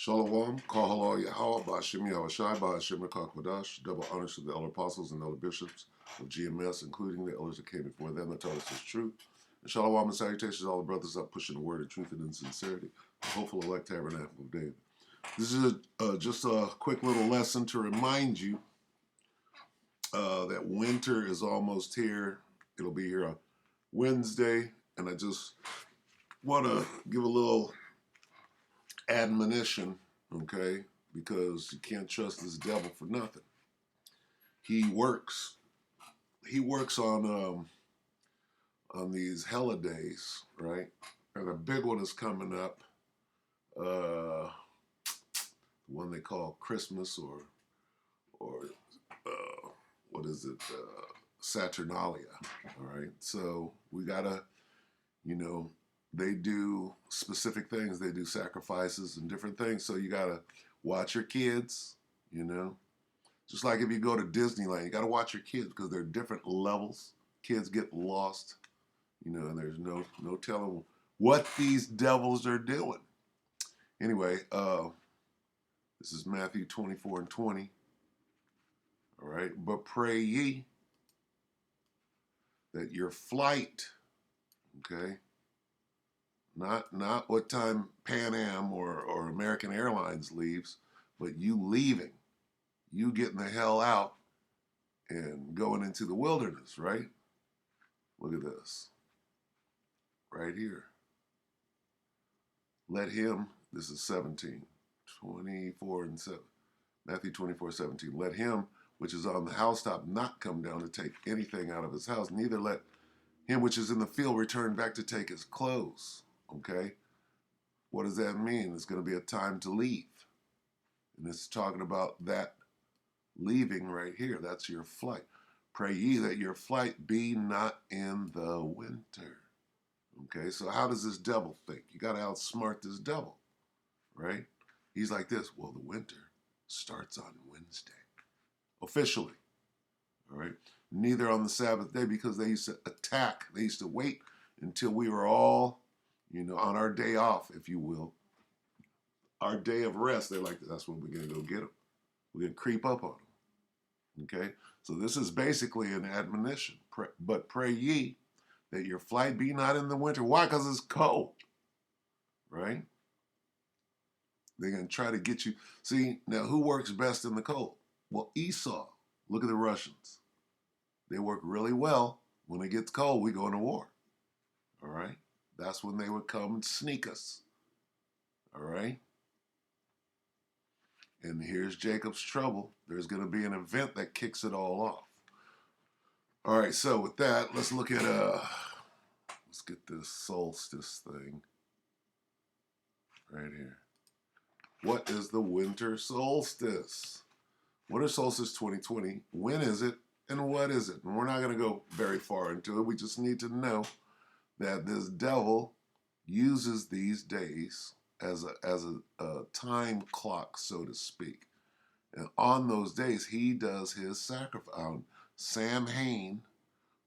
Shalom, Kahal Yahweh, Ba'ashem Yahushai, Ba'ashem Kodash, double honors to the elder apostles and elder bishops of GMS, including the elders that came before them that taught us His truth. And shalom and salutations to all the brothers up pushing the word of truth and in sincerity, the hopeful elect tabernacle of David. This is just a quick little lesson to remind you that winter is almost here. It'll be here on Wednesday, and I just want to give a little admonition, okay? Because you can't trust this devil for nothing. He works. He works on these holidays, right? And a big one is coming up. One they call Christmas or what is it? Saturnalia. All right. So we gotta, they do specific things. They do sacrifices and different things. So you gotta watch your kids. Just like if you go to Disneyland, you gotta watch your kids because there are different levels. Kids get lost, and there's no telling what these devils are doing. Anyway, this is Matthew 24:20. All right, but pray ye that your flight, okay, not what time Pan Am or American Airlines leaves, but you leaving, you getting the hell out and going into the wilderness, right? Look at this, right here. Let him, this is 17, 24 and 7, Matthew 24:17. Let him which is on the housetop not come down to take anything out of his house, neither let him which is in the field return back to take his clothes. Okay? What does that mean? It's going to be a time to leave. And it's talking about that leaving right here. That's your flight. Pray ye that your flight be not in the winter. Okay, so how does this devil think? You got to outsmart this devil, right? He's like this. Well, the winter starts on Wednesday. Officially, all right? Neither on the Sabbath day, because they used to attack. They used to wait until we were all, on our day off, if you will. Our day of rest, they're like, that's when we're going to go get them. We're going to creep up on them, okay? So this is basically an admonition. But pray ye that your flight be not in the winter. Why? Because it's cold, right? They're going to try to get you. See, now who works best in the cold? Well, Esau. Look at the Russians. They work really well. When it gets cold, we go into war. All right? That's when they would come and sneak us. All right? And here's Jacob's trouble. There's going to be an event that kicks it all off. All right, so with that, let's look at, let's get this solstice thing right here. What is the winter solstice? Winter solstice 2020. When is it and what is it? And we're not going to go very far into it. We just need to know that this devil uses these days as a time clock, so to speak. And on those days, he does his sacrifice. Samhain,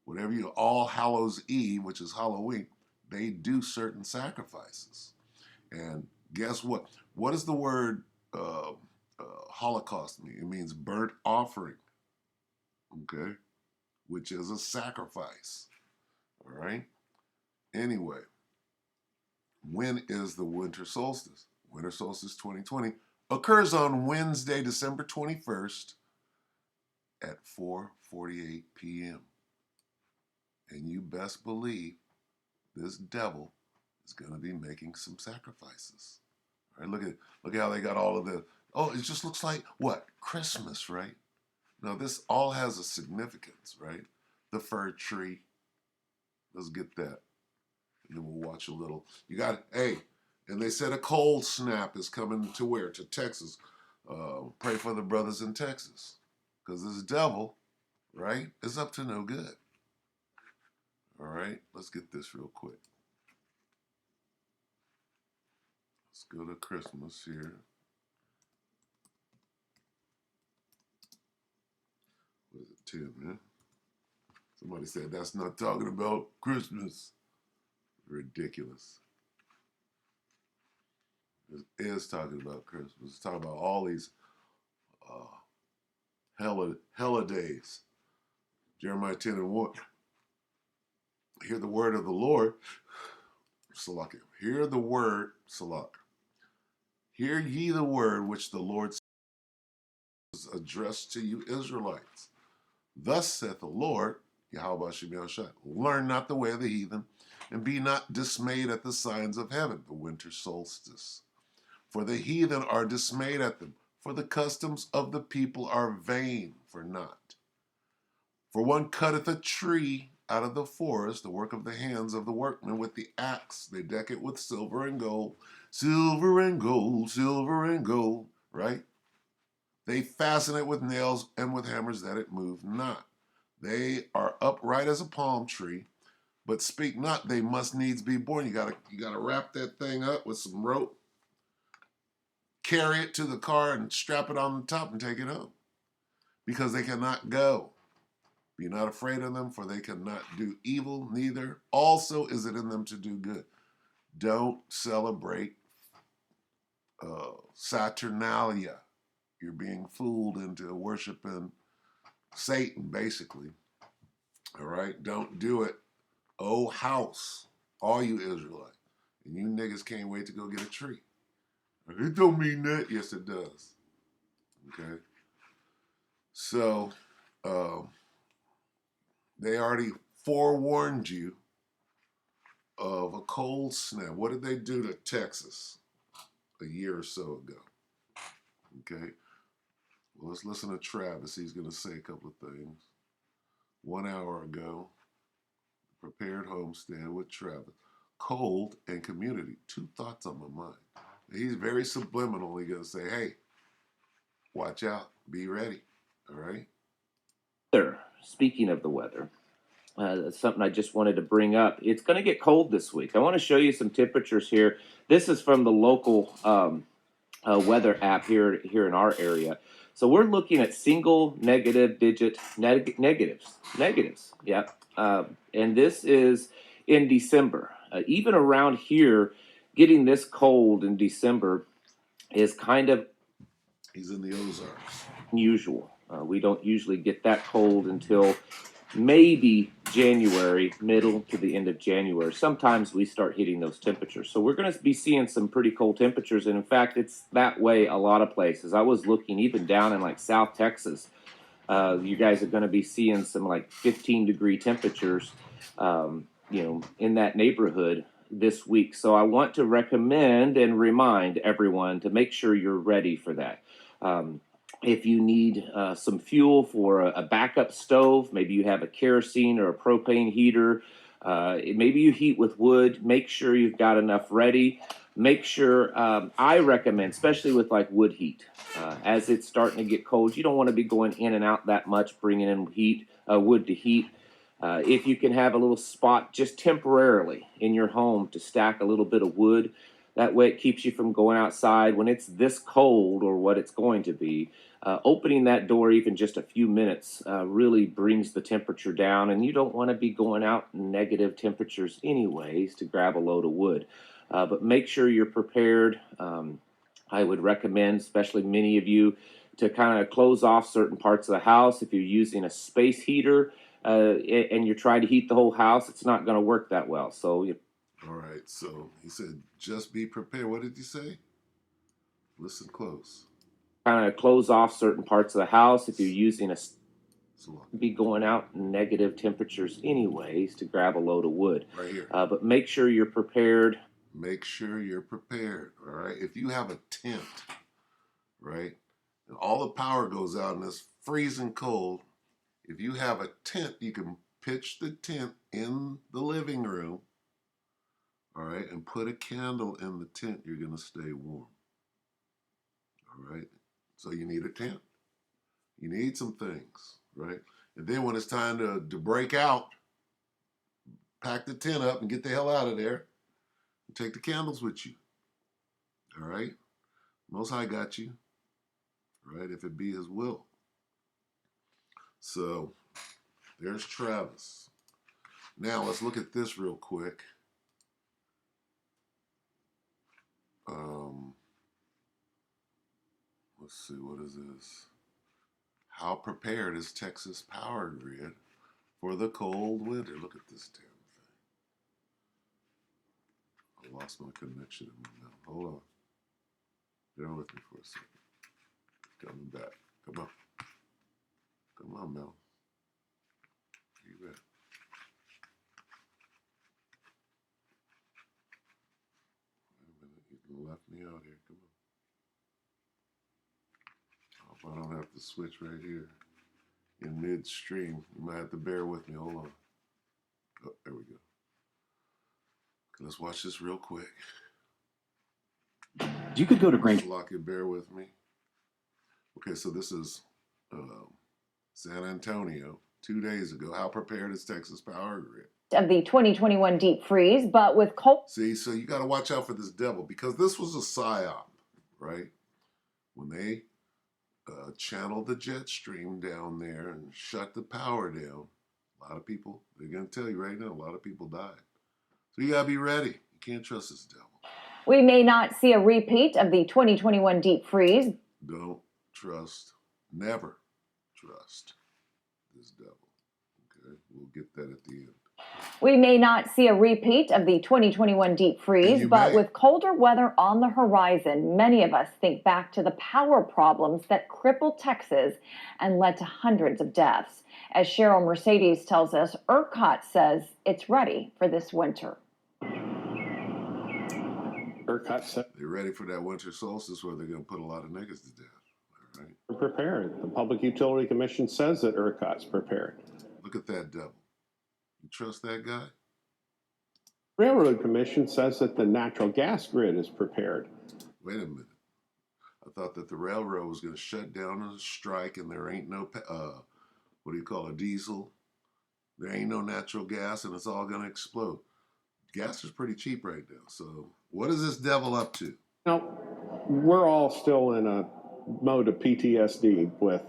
whatever All Hallows Eve, which is Halloween, they do certain sacrifices. And guess what? What does the word Holocaust mean? It means burnt offering, okay? Which is a sacrifice, all right? Anyway, when is the winter solstice? Winter solstice 2020 occurs on Wednesday, December 21st at 4:48 p.m. And you best believe this devil is going to be making some sacrifices. All right, look at how they got all of the. Oh, it just looks like what? Christmas, right? No, this all has a significance, right? The fir tree. Let's get that. And then we'll watch a little. You got, hey, and they said a cold snap is coming to where? To Texas. Pray for the brothers in Texas. Because this devil, right, is up to no good. All right, let's get this real quick. Let's go to Christmas here. What is it, 10, man? Somebody said that's not talking about Christmas. Ridiculous. It is talking about Christmas. It's talking about all these hella days. Jeremiah 10 and 1. Hear the word of the Lord. Salakia. Hear the word, Salak. Hear ye the word which the Lord says addressed to you Israelites. Thus saith the Lord, Yahweh Shem Shai, learn not the way of the heathen, and be not dismayed at the signs of heaven, the winter solstice. For the heathen are dismayed at them, for the customs of the people are vain for naught. For one cutteth a tree out of the forest, the work of the hands of the workmen, with the axe. They deck it with silver and gold, silver and gold, silver and gold, right? They fasten it with nails and with hammers that it move not. They are upright as a palm tree, but speak not, they must needs be born. You gotta wrap that thing up with some rope, carry it to the car and strap it on the top and take it home. Because they cannot go. Be not afraid of them, for they cannot do evil, neither also is it in them to do good. Don't celebrate Saturnalia. You're being fooled into worshiping Satan, basically. All right? Don't do it. Oh, house, all you Israelites. And you niggas can't wait to go get a tree. It don't mean that. Yes, it does. Okay? So, they already forewarned you of a cold snap. What did they do to Texas a year or so ago? Okay? Well, let's listen to Travis. He's going to say a couple of things. 1 hour ago, Prepared Homestead with Travis. Cold and community. Two thoughts on my mind. He's very subliminally going to say, hey, watch out. Be ready. All right? Speaking of the weather, that's something I just wanted to bring up. It's going to get cold this week. I want to show you some temperatures here. This is from the local weather app here in our area. So we're looking at single negative digit negatives. Yeah. And this is in December. Even around here, getting this cold in December is kind of He's in the Ozarks. unusual. We don't usually get that cold until maybe January, middle to the end of January. Sometimes we start hitting those temperatures. So we're going to be seeing some pretty cold temperatures. And in fact, it's that way a lot of places. I was looking even down in like South Texas. You guys are going to be seeing some like 15-degree temperatures, in that neighborhood this week. So I want to recommend and remind everyone to make sure you're ready for that. If you need some fuel for a backup stove, maybe you have a kerosene or a propane heater, maybe you heat with wood, make sure you've got enough ready. Make sure, I recommend, especially with like wood heat, as it's starting to get cold, you don't want to be going in and out that much, bringing in wood to heat. If you can have a little spot just temporarily in your home to stack a little bit of wood, that way it keeps you from going outside when it's this cold or what it's going to be. Opening that door even just a few minutes really brings the temperature down, and you don't want to be going out in negative temperatures anyways to grab a load of wood. But make sure you're prepared. I would recommend, especially many of you, to kind of close off certain parts of the house. If you're using a space heater and you're trying to heat the whole house, it's not going to work that well. So all right, so he said, just be prepared. What did he say? Listen close. Kind of close off certain parts of the house. If you're using be going out in negative temperatures anyways to grab a load of wood. Right here. But make sure you're prepared. Make sure you're prepared, all right? If you have a tent, right, and all the power goes out and it's freezing cold, if you have a tent, you can pitch the tent in the living room, all right, and put a candle in the tent. You're going to stay warm, all right? So you need a tent. You need some things, right? And then when it's time to break out, pack the tent up and get the hell out of there and take the candles with you, all right? Most High got you, right? If it be his will. So there's Travis. Now let's look at this real quick. Let's see, what is this? How prepared is Texas power grid for the cold winter? Look at this damn thing. I lost my connection in my mouth. Hold on. Bear with me for a second. Coming back. Come on. Come on, Mel. Where you at? Wait a minute. You left me out here. Come on. I hope I don't have to switch right here in midstream. You might have to bear with me. Hold on. Oh, there we go. Okay, let's watch this real quick. You could go to Granger. Lock it, bear with me. Okay, so this is San Antonio 2 days ago. How prepared is Texas power grid? Of the 2021 deep freeze, but with cold. See, so you got to watch out for this devil because this was a psyop, right? When they channeled the jet stream down there and shut the power down, a lot of people, they're going to tell you right now, a lot of people died. So you got to be ready. You can't trust this devil. We may not see a repeat of the 2021 deep freeze. Don't trust, never trust this devil. Okay, we'll get that at the end. We may not see a repeat of the 2021 deep freeze, but with colder weather on the horizon, many of us think back to the power problems that crippled Texas and led to hundreds of deaths. As Cheryl Mercedes tells us, ERCOT says it's ready for this winter. ERCOT said They're ready for that winter solstice where they're going to put a lot of niggas to death. All right. we're prepared. The Public Utility Commission says that ERCOT's prepared. Look at that devil. You trust that guy? Railroad Commission says that the natural gas grid is prepared. Wait a minute. I thought that the railroad was going to shut down on a strike and there ain't no, what do you call it, diesel? There ain't no natural gas and it's all going to explode. Gas is pretty cheap right now. So what is this devil up to? Now, we're all still in a mode of PTSD with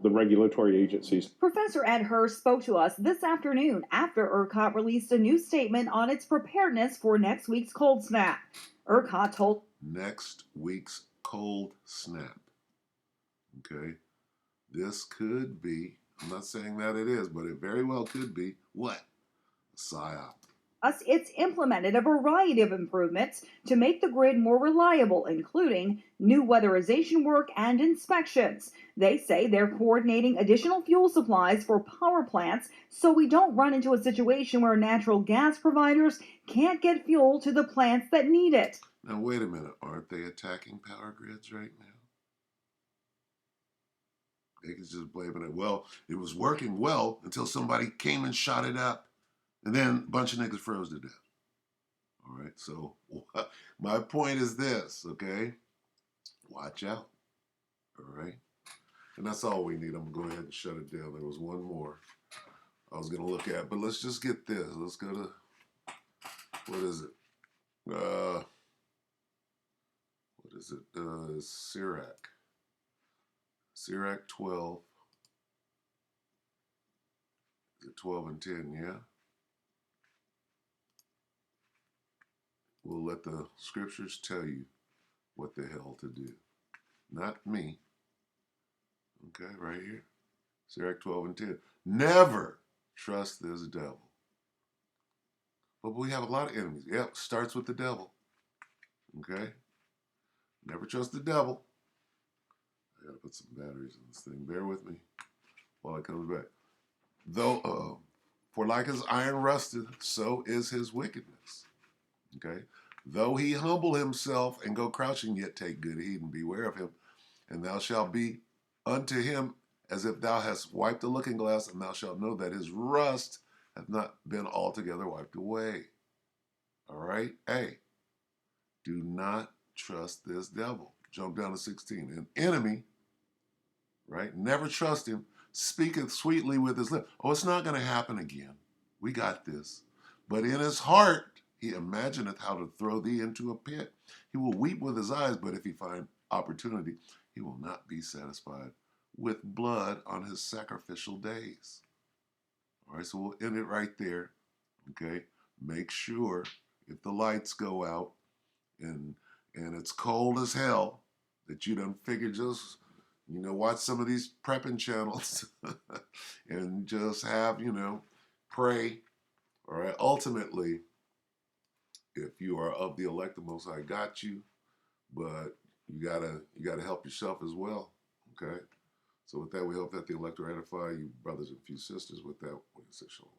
the regulatory agencies. Professor Ed Hurst spoke to us this afternoon after ERCOT released a new statement on its preparedness for next week's cold snap. ERCOT told Next week's cold snap. Okay? This could be, I'm not saying that it is, but it very well could be what? A psyop. us it's implemented a variety of improvements to make the grid more reliable, including new weatherization work and inspections. They say they're coordinating additional fuel supplies for power plants so we don't run into a situation where natural gas providers can't get fuel to the plants that need it. Now, wait a minute. Aren't they attacking power grids right now? They can just blame it. Well, it was working well until somebody came and shot it up. And then a bunch of niggas froze to death. All right. So my point is this, okay? Watch out. All right. And that's all we need. I'm going to go ahead and shut it down. There was one more I was going to look at, but let's just get this. Let's go to, what is it? What is it? CIRAC. CIRAC 12. Is it 12 and 10, yeah? We'll let the scriptures tell you what the hell to do. Not me. Okay, right here. CIRAC 12 and 10. Never trust this devil. But we have a lot of enemies. Yep, starts with the devil. Okay? Never trust the devil. I gotta put some batteries in this thing. Bear with me while it comes back. Though, for like as iron rusted, so is his wickedness. Okay? Though he humble himself and go crouching, yet take good heed and beware of him. And thou shalt be unto him as if thou hast wiped a looking glass, and thou shalt know that his rust hath not been altogether wiped away. All right? Hey, do not trust this devil. Jump down to 16. An enemy, right? Never trust him. Speaketh sweetly with his lips. Oh, it's not going to happen again. We got this. But in his heart, he imagineth how to throw thee into a pit. He will weep with his eyes, but if he find opportunity, he will not be satisfied with blood on his sacrificial days. All right, so we'll end it right there. Okay, make sure if the lights go out and it's cold as hell that you done figure just You know, watch some of these prepping channels and just have, you know, pray. All right. Ultimately, if you are of the elect, the Most High got you, but you gotta help yourself as well. Okay. So with that, we hope that the elect will edify you, brothers and few sisters. With that, we say shalom.